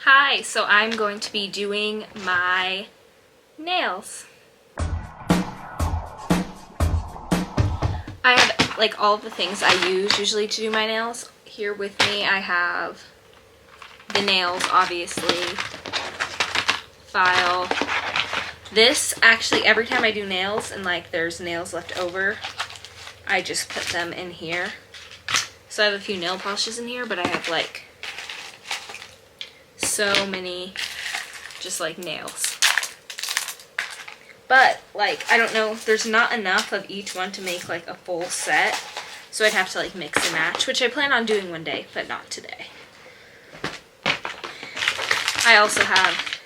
Hi, so I'm going to be doing my nails. I have like all of the things I use usually to do my nails. Here with me I have the nails, obviously, file. This, actually, every time I do nails and like there's nails left over, I just put them in here. So I have a few nail polishes in here, but I have like so many just like nails. But like, I don't know, there's not enough of each one to make like a full set. So I'd have to like mix and match, which I plan on doing one day, but not today. I also have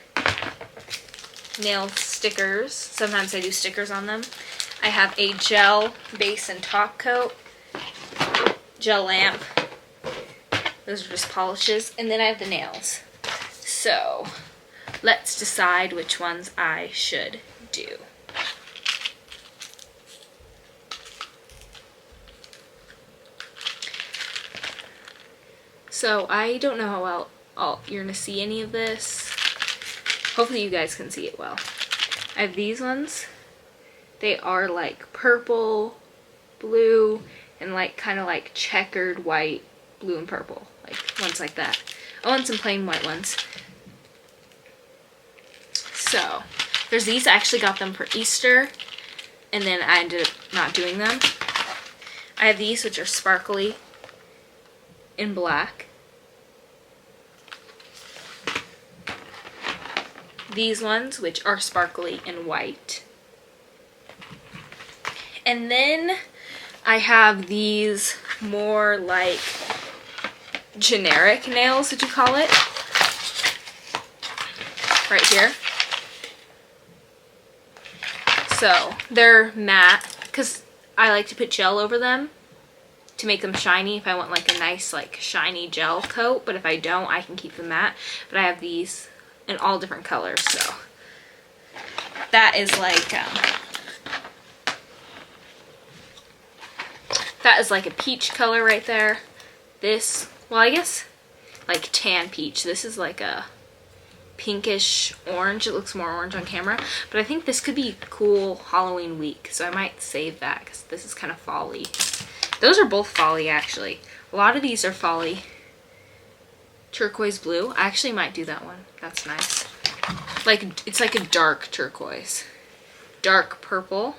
nail stickers. Sometimes I do stickers on them. I have a gel base and top coat, gel lamp. Those are just polishes. And then I have the nails. So let's decide which ones I should do. So I don't know how well you're gonna see any of this. Hopefully you guys can see it well. I have these ones. They are like purple, blue, and like kind of like checkered white, blue and purple, like ones like that. I want some plain white ones. So there's these. I actually got them for Easter, and then I ended up not doing them. I have these, which are sparkly in black. These ones, which are sparkly in white. And then I have these more like generic nails, would you call it? Right here. So they're matte because I like to put gel over them to make them shiny if I want like a nice like shiny gel coat, but if I don't, I can keep them matte. But I have these in all different colors, so that is like a peach color right there. This, well, I guess like tan peach. This is like a pinkish orange. It looks more orange on camera, but I think this could be cool Halloween week, so I might save that because this is kind of fall-y. Those are both fall-y, actually. A lot of these are fall-y. Turquoise blue. I actually might do that one. That's nice. Like, it's like a dark turquoise. Dark purple.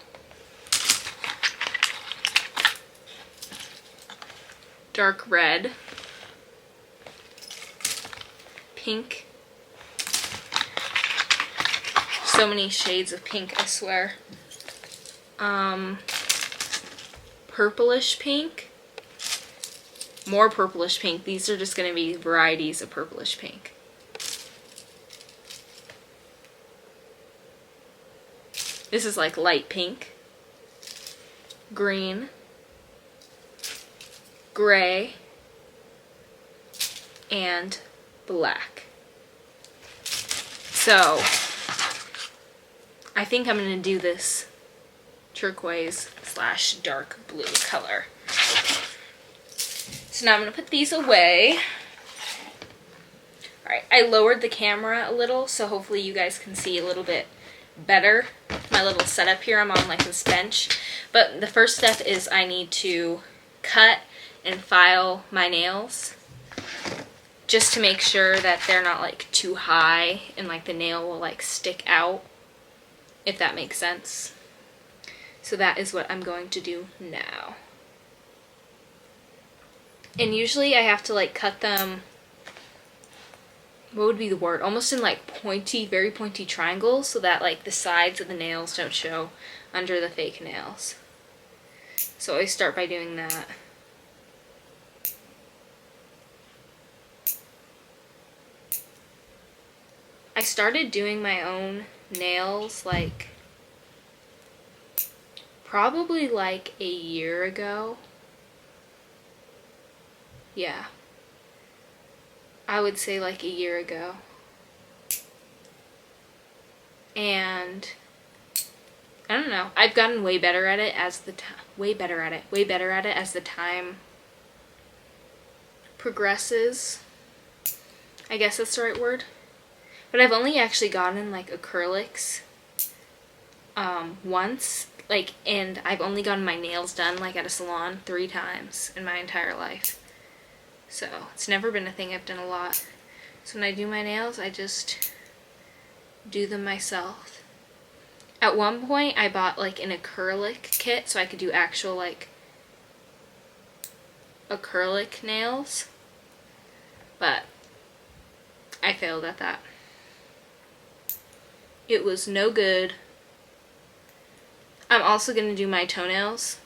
Dark red. Pink. So many shades of pink, I swear. Purplish pink. More purplish pink. These are just going to be varieties of purplish pink. This is like light pink. Green. Gray. And black. So I think I'm going to do this turquoise / dark blue color. So now I'm going to put these away. Alright, I lowered the camera a little, so hopefully you guys can see a little bit better. My little setup here, I'm on like this bench. But the first step is I need to cut and file my nails, just to make sure that they're not like too high and like the nail will like stick out, if that makes sense. So that is what I'm going to do now. And usually I have to like cut them, what would be the word? Almost in like pointy, very pointy triangles, so that like the sides of the nails don't show under the fake nails. So I start by doing that. I started doing my own nails like probably like a year ago. Yeah. I would say like a year ago. And I don't know. I've gotten way better at it as the way better at it as the time progresses. I guess that's the right word. But I've only actually gotten like acrylics once, like, and I've only gotten my nails done like at a salon 3 times in my entire life. So it's never been a thing I've done a lot. So when I do my nails, I just do them myself. At one point I bought like an acrylic kit so I could do actual like acrylic nails, but I failed at that. It was no good. I'm also going to do my toenails.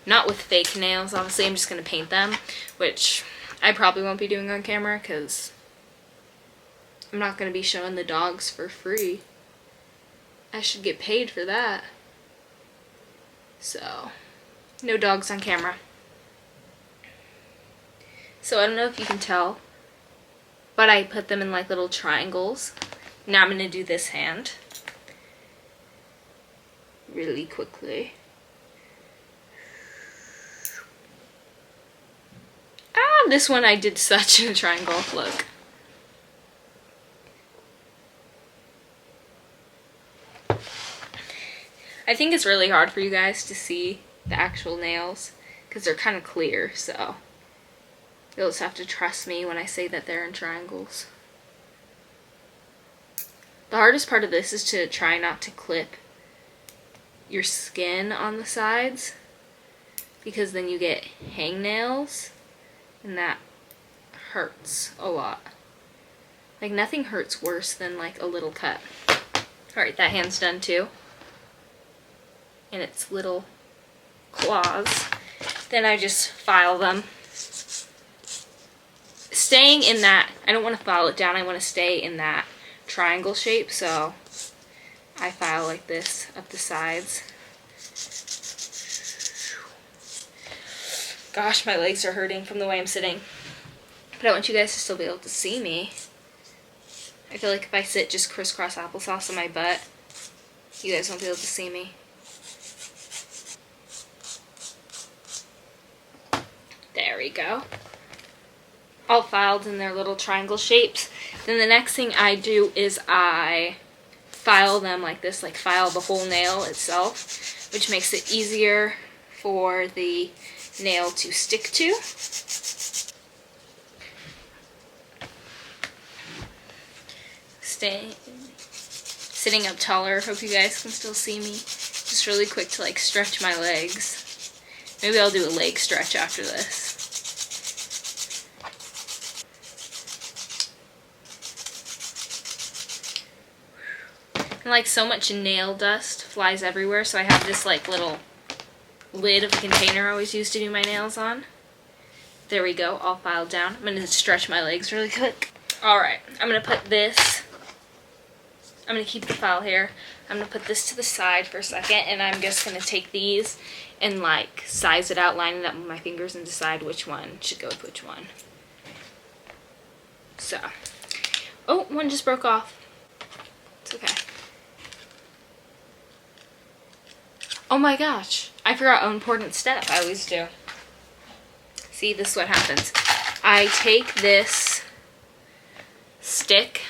Not with fake nails, obviously. I'm just going to paint them, which I probably won't be doing on camera because I'm not going to be showing the dogs for free. I should get paid for that. So, no dogs on camera. So I don't know if you can tell, but I put them in like little triangles. Now I'm going to do this hand really quickly. Ah, this one I did such a triangle. Look. I think it's really hard for you guys to see the actual nails because they're kind of clear, so you'll just have to trust me when I say that they're in triangles. The hardest part of this is to try not to clip your skin on the sides, because then you get hangnails and that hurts a lot. Like nothing hurts worse than like a little cut. Alright, that hand's done too. And its little claws. Then I just file them. Staying in that, I don't want to file it down, I want to stay in that triangle shape, so I file like this up the sides. Gosh, my legs are hurting from the way I'm sitting. But I want you guys to still be able to see me. I feel like if I sit just crisscross applesauce on my butt, you guys won't be able to see me. There we go. All filed in their little triangle shapes. Then the next thing I do is I file them like this, like file the whole nail itself, which makes it easier for the nail to stick to. Sitting up taller, hope you guys can still see me. Just really quick to like stretch my legs. Maybe I'll do a leg stretch after this. And like so much nail dust flies everywhere, so I have this like little lid of a container I always use to do my nails on. There we go, all filed down. I'm going to stretch my legs really quick. Alright, I'm going to put this, I'm going to keep the file here. I'm going to put this to the side for a second, and I'm just going to take these and like size it out, line it up with my fingers, and decide which one should go with which one. So, oh, one just broke off. It's okay. Oh my gosh, I forgot an important step. I always do. See, this is what happens. I take this stick,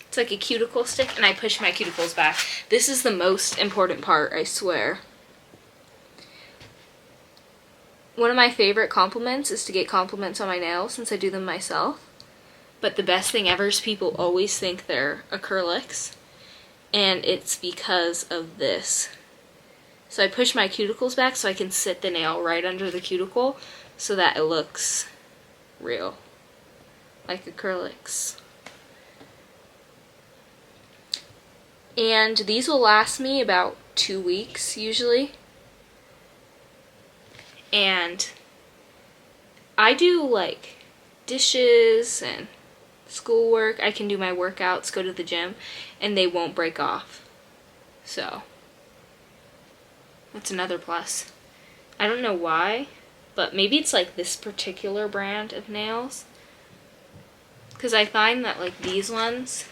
it's like a cuticle stick, and I push my cuticles back. This is the most important part, I swear. One of my favorite compliments is to get compliments on my nails since I do them myself. But the best thing ever is people always think they're acrylics, and it's because of this. So I push my cuticles back so I can sit the nail right under the cuticle so that it looks real, like acrylics. And these will last me about 2 weeks usually. And I do like dishes and schoolwork. I can do my workouts, go to the gym, and they won't break off. So that's another plus. I don't know why, but maybe it's like this particular brand of nails. Because I find that like these ones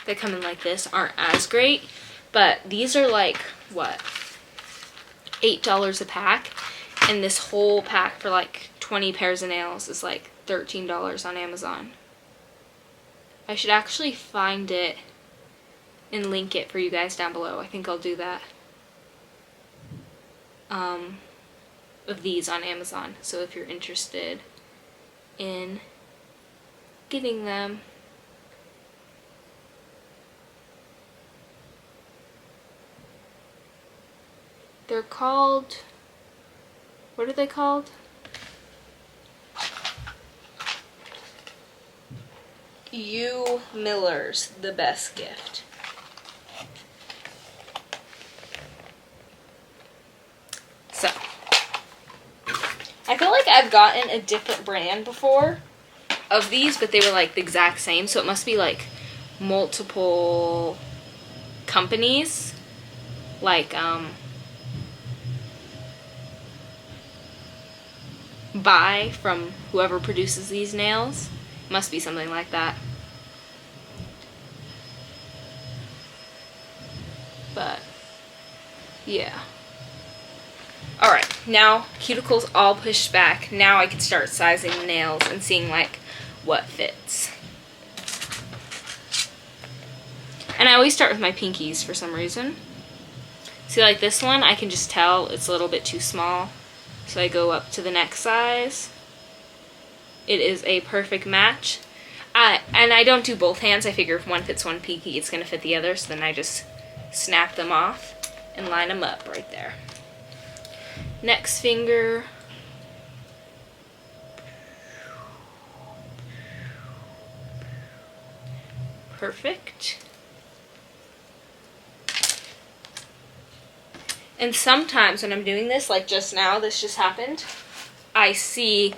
that come in like this aren't as great, but these are like, what, $8 a pack, and this whole pack for like 20 pairs of nails is like $13 on Amazon. I should actually find it and link it for you guys down below. I think I'll do that. Of these on Amazon. So if you're interested in getting them. They're called, what are they called? U Miller's The Best Gift. So, I feel like I've gotten a different brand before of these, but they were like the exact same, so it must be like multiple companies, like buy from whoever produces these nails. Must be something like that. But yeah. Alright, now cuticles all pushed back. Now I can start sizing the nails and seeing like what fits. And I always start with my pinkies for some reason. See, like this one, I can just tell it's a little bit too small. So I go up to the next size. It is a perfect match. And I don't do both hands. I figure if one fits one pinky, it's going to fit the other. So then I just snap them off and line them up right there. Next finger. Perfect. And sometimes when I'm doing this, like just now, this just happened, I see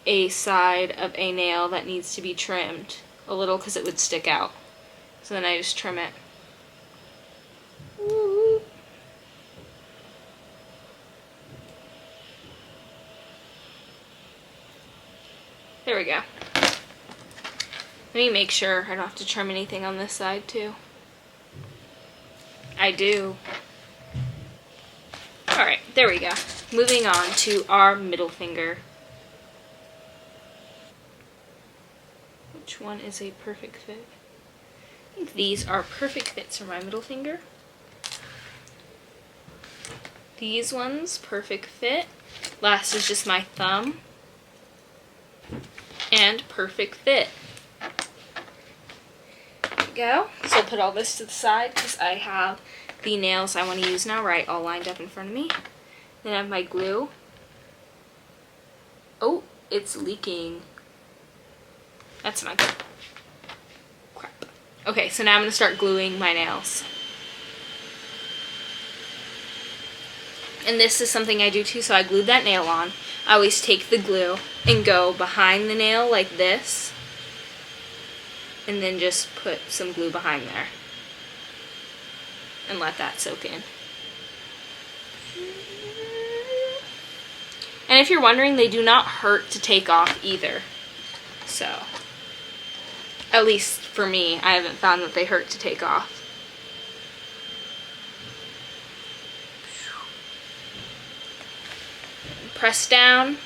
a side of a nail that needs to be trimmed a little because it would stick out. So then I just trim it. Ooh. There we go. Let me make sure I don't have to trim anything on this side too. I do. Alright, there we go. Moving on to our middle finger. Which one is a perfect fit? I think these are perfect fits for my middle finger. These ones, perfect fit. Last is just my thumb. And perfect fit. There we go. So I'll put all this to the side because I have the nails I want to use now, right, all lined up in front of me. Then I have my glue. Oh, it's leaking. That's not good. Crap. Okay, so now I'm going to start gluing my nails. And this is something I do too, so I glued that nail on. I always take the glue and go behind the nail like this. And then just put some glue behind there. And let that soak in. And if you're wondering, they do not hurt to take off either. So, at least for me, I haven't found that they hurt to take off. Press down.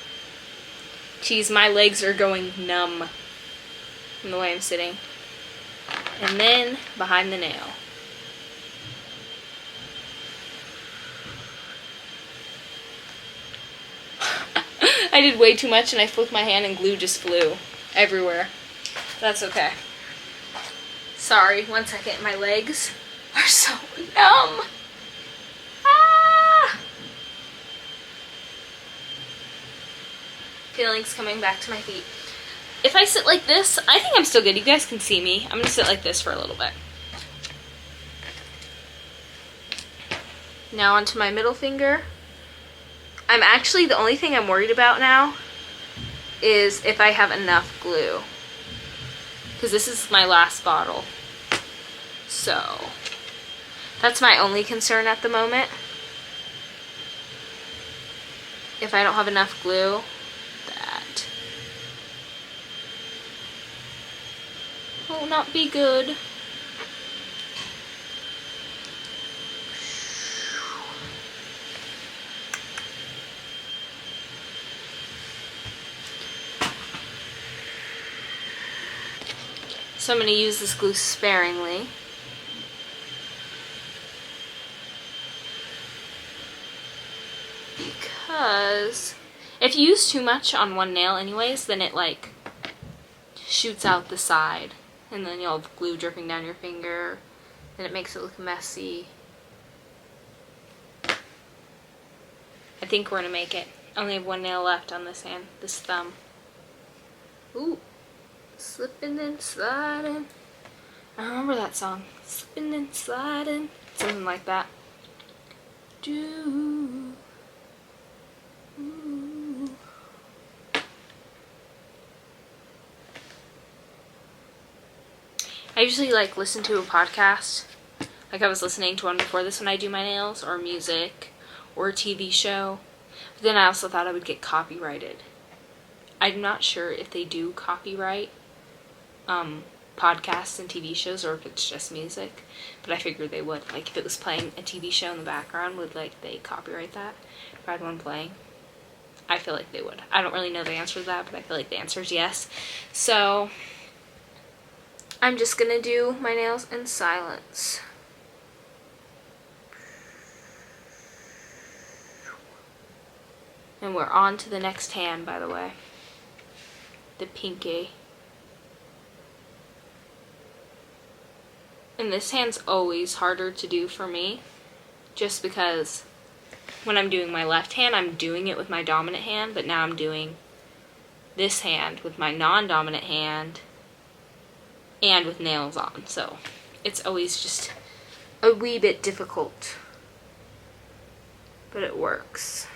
Geez, my legs are going numb from the way I'm sitting. And then behind the nail. I did way too much and I flicked my hand and glue just flew everywhere. That's okay. Sorry, 1 second. My legs are so numb. Ah! Feelings coming back to my feet. If I sit like this, I think I'm still good. You guys can see me. I'm going to sit like this for a little bit. Now onto my middle finger. I'm actually, the only thing I'm worried about now is if I have enough glue. Because this is my last bottle. So, that's my only concern at the moment. If I don't have enough glue, that will not be good. So I'm going to use this glue sparingly. Because if you use too much on one nail anyways, then it like shoots out the side. And then you'll have glue dripping down your finger. And it makes it look messy. I think we're going to make it. I only have one nail left on this hand, this thumb. Ooh. Slipping and sliding. I remember that song. Slipping and sliding. Something like that. Do. Ooh. I usually like listen to a podcast. Like I was listening to one before this when I do my nails, or music, or a TV show. But then I also thought I would get copyrighted. I'm not sure if they do copyright podcasts and TV shows, or if it's just music, but I figured they would. Like if it was playing a TV show in the background, would like they copyright that if I had one playing? I feel like they would. I don't really know the answer to that, but I feel like the answer is yes. So I'm just gonna do my nails in silence. And we're on to the next hand, by the way. The pinky. And this hand's always harder to do for me, just because when I'm doing my left hand, I'm doing it with my dominant hand, but now I'm doing this hand with my non-dominant hand and with nails on. So it's always just a wee bit difficult, but it works.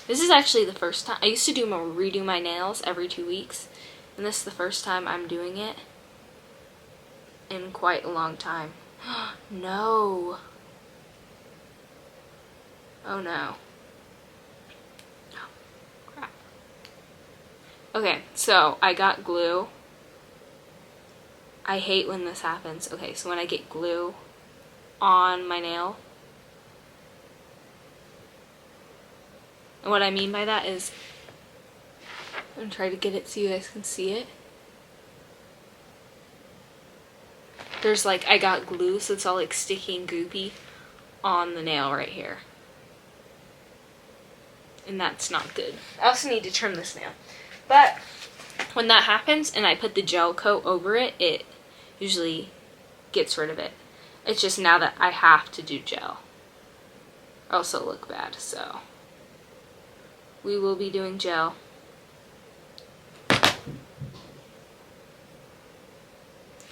This is actually the first time. I used to redo my nails every 2 weeks, and this is the first time I'm doing it in quite a long time. No. Oh no. Oh, crap. Okay, so I got glue. I hate when this happens. Okay, so when I get glue on my nail, and what I mean by that is, I'm gonna try to get it so you guys can see it. There's like, I got glue, so it's all like sticky and goopy on the nail right here. And that's not good. I also need to trim this nail. But when that happens and I put the gel coat over it, it usually gets rid of it. It's just now that I have to do gel, or else it'll look bad, so we will be doing gel.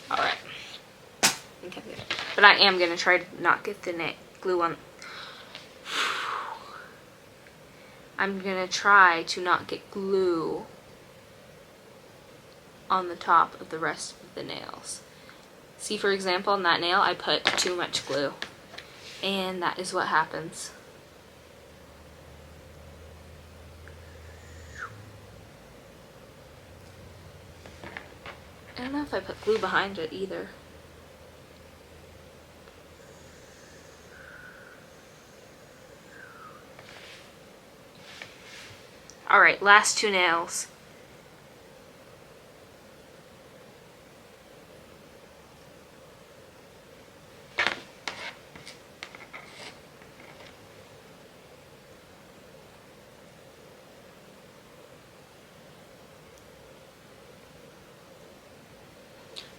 Alright. But I am going to try to not get the glue on. I'm going to try to not get glue on the top of the rest of the nails. See, for example, on that nail, I put too much glue. And that is what happens. I don't know if I put glue behind it either. Alright, last two nails.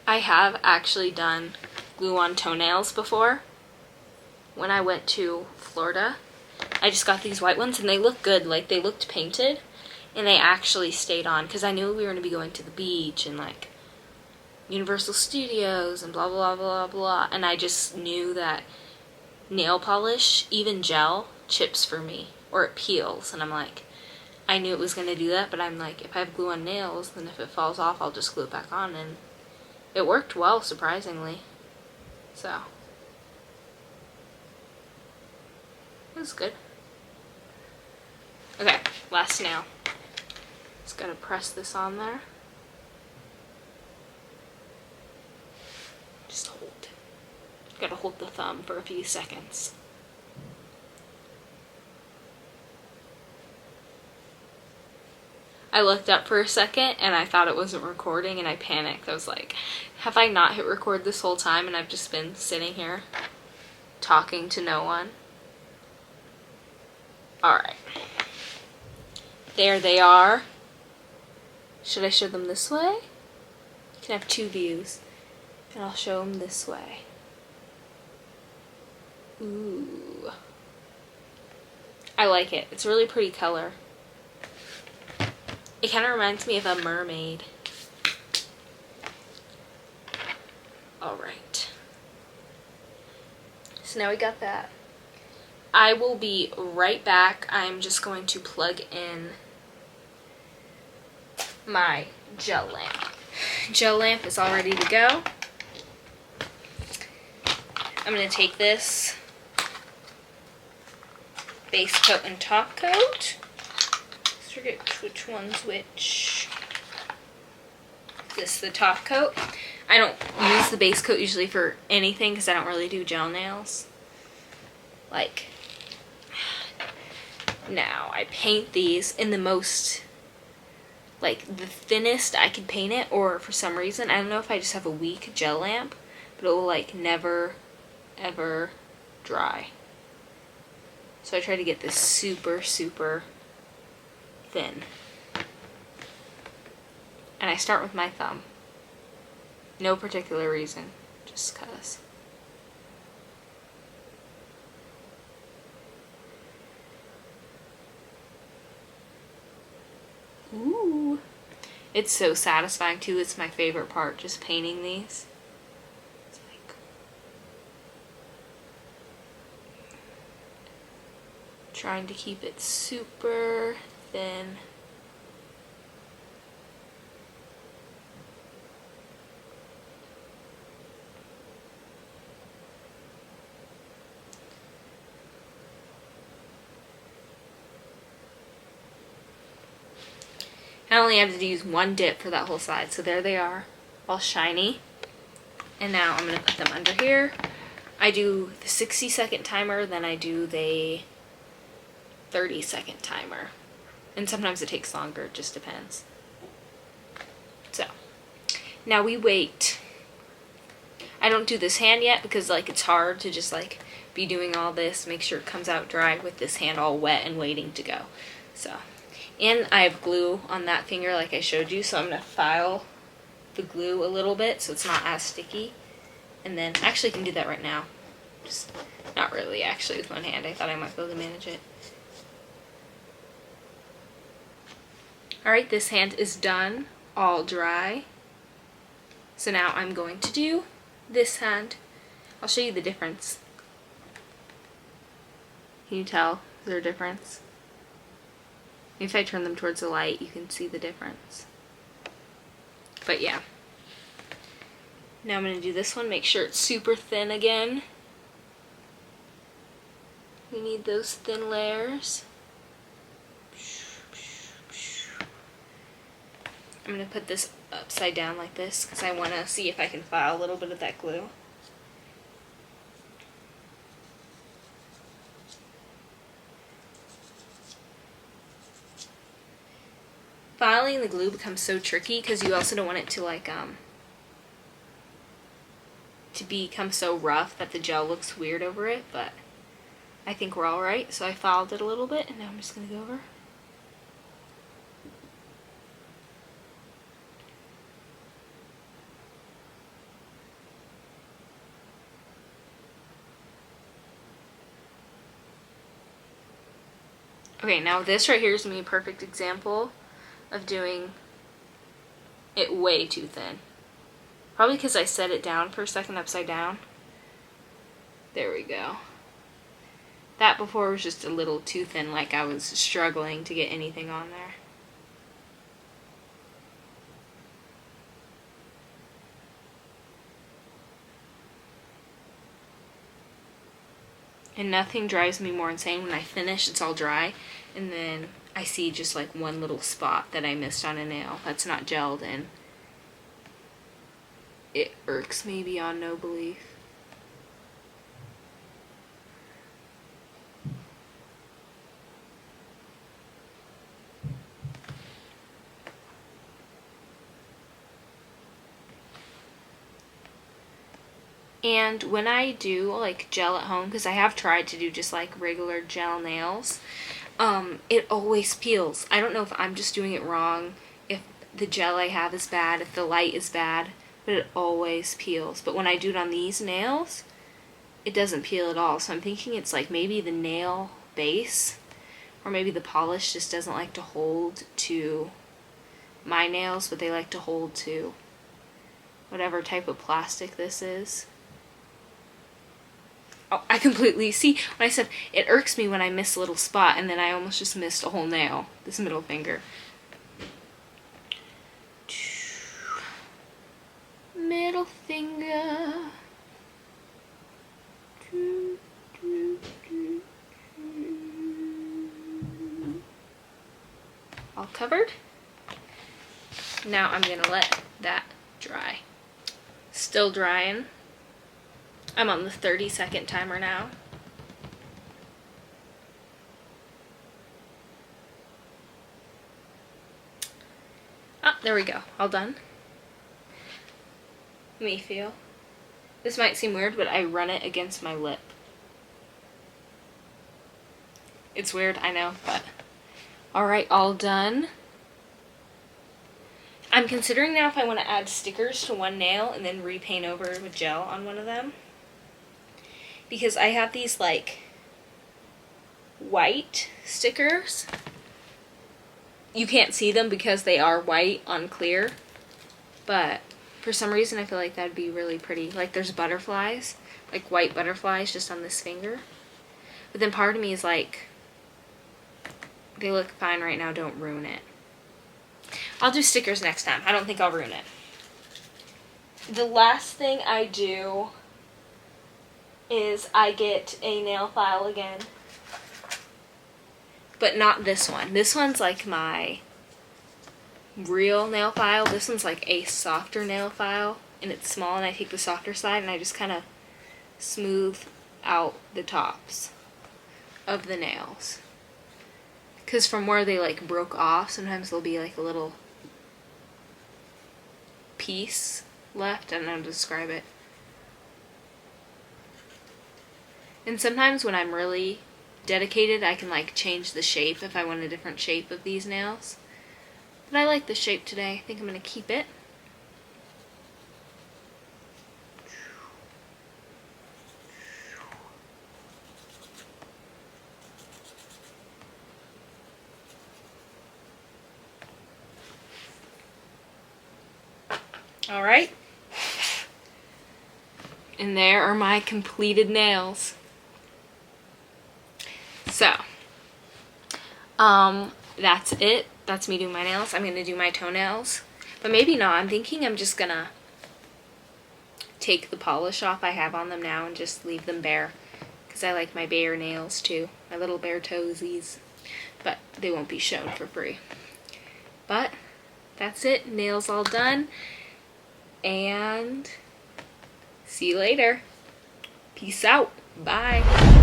I have actually done glue on toenails before. When I went to Florida, I just got these white ones and they look good. Like, they looked painted and they actually stayed on, because I knew we were going to be going to the beach and like Universal Studios and blah blah blah blah, and I just knew that nail polish, even gel, chips for me, or it peels, and I'm like, I knew it was going to do that, but I'm like, if I have glue on nails, then if it falls off, I'll just glue it back on, and it worked well, surprisingly. So it was good. Okay, last nail. Just gotta press this on there. Just hold. Gotta hold the thumb for a few seconds. I looked up for a second and I thought it wasn't recording and I panicked. I was like, have I not hit record this whole time and I've just been sitting here talking to no one? Alright. There they are. Should I show them this way? You can have two views. And I'll show them this way. Ooh. I like it. It's a really pretty color. It kind of reminds me of a mermaid. Alright. So now we got that. I will be right back. I'm just going to plug in my gel lamp. Gel lamp is all ready to go. I'm going to take this base coat and top coat. Let's forget which one's which. This is the top coat. I don't use the base coat usually for anything because I don't really do gel nails. Like, now I paint these in the most, like the thinnest I can paint it, or for some reason, I don't know if I just have a weak gel lamp, but it will like never ever dry. So I try to get this super, super thin. And I start with my thumb. No particular reason, just cause. Ooh. It's so satisfying too. It's my favorite part, just painting these. It's like trying to keep it super thin. I only have to use one dip for that whole side, so there they are, all shiny. And now I'm going to put them under here. I do the 60-second timer, then I do the 30-second timer. And sometimes it takes longer, it just depends. So, now we wait. I don't do this hand yet because like it's hard to just like be doing all this, make sure it comes out dry with this hand all wet and waiting to go. So. And I have glue on that finger like I showed you, so I'm going to file the glue a little bit so it's not as sticky. And then, actually I can do that right now. Just not really actually with one hand. I thought I might be able to manage it. Alright, this hand is done, all dry. So now I'm going to do this hand. I'll show you the difference. Can you tell? Is there a difference? If I turn them towards the light, you can see the difference. But yeah. Now I'm going to do this one, make sure it's super thin again. We need those thin layers. I'm going to put this upside down like this because I want to see if I can file a little bit of that glue. Filing the glue becomes so tricky because you also don't want it to like to become so rough that the gel looks weird over it, but I think we're all right. So I filed it a little bit and now I'm just going to go over. Okay, now this right here is going to be a perfect example of doing it way too thin. Probably because I set it down for a second upside down. There we go. That before was just a little too thin, like I was struggling to get anything on there. And nothing drives me more insane when I finish, it's all dry, and then I see just like one little spot that I missed on a nail that's not gelled in. It irks me beyond no belief. And when I do like gel at home, because I have tried to do just like regular gel nails, it always peels. I don't know if I'm just doing it wrong, if the gel I have is bad, if the light is bad, but it always peels. But when I do it on these nails, it doesn't peel at all. So I'm thinking it's like maybe the nail base, or maybe the polish just doesn't like to hold to my nails, but they like to hold to whatever type of plastic this is. Oh, I completely see when I said it irks me when I miss a little spot, and then I almost just missed a whole nail, this middle finger. Middle finger. All covered. Now I'm gonna let that dry. Still drying. I'm on the 30-second timer now. Ah, there we go. All done. Let me feel. This might seem weird, but I run it against my lip. It's weird, I know, but alright, all done. I'm considering now if I want to add stickers to one nail and then repaint over with gel on one of them. Because I have these like white stickers. You can't see them because they are white on clear, but for some reason I feel like that'd be really pretty. Like there's butterflies, like white butterflies just on this finger. But then part of me is like, they look fine right now, don't ruin it. I'll do stickers next time. I don't think I'll ruin it. The last thing I do is I get a nail file again. But not this one. This one's like my real nail file. This one's like a softer nail file, and it's small, and I take the softer side and I just kind of smooth out the tops of the nails. Because from where they like broke off, sometimes there'll be like a little piece left. I don't know how to describe it. And sometimes when I'm really dedicated, I can like change the shape if I want a different shape of these nails. But I like the shape today. I think I'm going to keep it. Alright. And there are my completed nails. So, that's it. That's me doing my nails. I'm going to do my toenails. But maybe not. I'm thinking I'm just going to take the polish off I have on them now and just leave them bare. Because I like my bare nails too. My little bare toesies. But they won't be shown for free. But that's it. Nails all done. And see you later. Peace out. Bye.